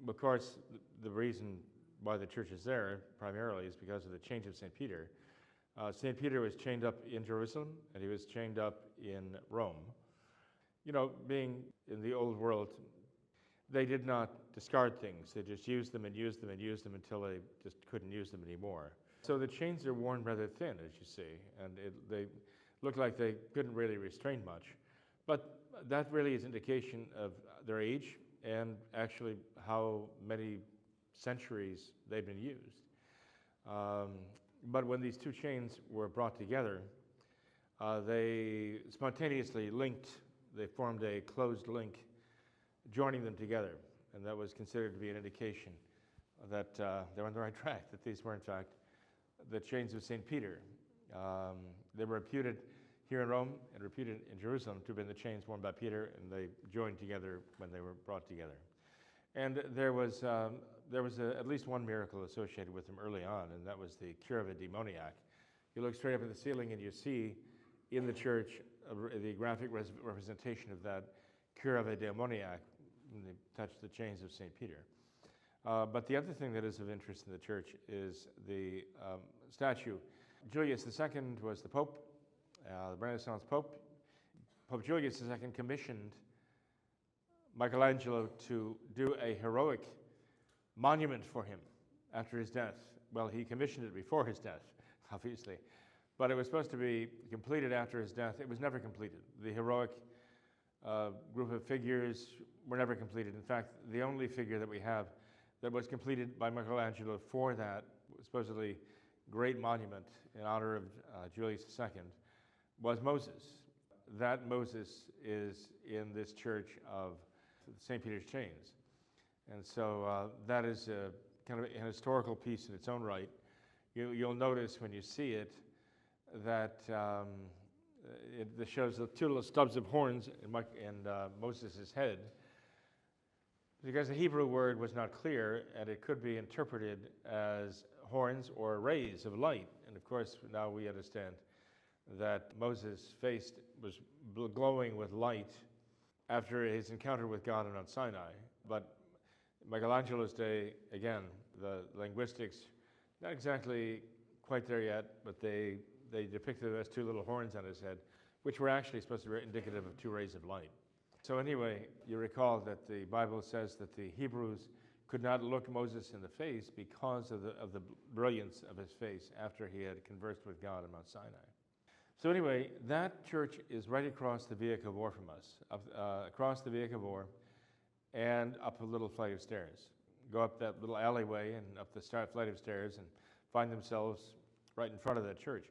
Of course, the reason why the church is there primarily is because of the change of St. Peter. St. Peter was chained up in Jerusalem, and he was chained up in Rome. You know, being in the old world, they did not discard things. They just used them and used them and used them until they just couldn't use them anymore. So the chains are worn rather thin, as you see, and they look like they couldn't really restrain much. But that really is indication of their age and actually how many centuries they've been used. But when these two chains were brought together, they spontaneously linked. They formed a closed link, joining them together, and that was considered to be an indication that they were on the right track, that these were in fact the chains of St. Peter. They were reputed here in Rome and reputed in Jerusalem to have been the chains worn by Peter, and they joined together when they were brought together. And there was at least one miracle associated with them early on, and that was the cure of a demoniac. You look straight up at the ceiling and you see in the church the graphic representation of that cure of a demoniac when they touched the chains of St. Peter. But the other thing that is of interest in the church is the statue. Julius II was the Pope, the Renaissance Pope. Pope Julius II commissioned Michelangelo to do a heroic monument for him after his death. Well, he commissioned it before his death, obviously, but it was supposed to be completed after his death. It was never completed. The heroic group of figures were never completed. In fact, the only figure that we have that was completed by Michelangelo for that supposedly great monument in honor of Julius II was Moses. That Moses is in this church of St. Peter's chains. And so that is kind of an historical piece in its own right. You'll notice when you see it that it shows the two little stubs of horns in Moses' head, because the Hebrew word was not clear, and it could be interpreted as horns or rays of light. And of course, now we understand that Moses' face was glowing with light after his encounter with God on Mount Sinai. But Michelangelo's day, again, the linguistics, not exactly quite there yet, but they depicted it as two little horns on his head, which were actually supposed to be indicative of two rays of light. So anyway, you recall that the Bible says that the Hebrews could not look Moses in the face because of the brilliance of his face after he had conversed with God on Mount Sinai. So anyway, that church is right across the Via Cavour from us, across the Via Cavour and up a little flight of stairs. Go up that little alleyway and up the flight of stairs and find themselves right in front of that church.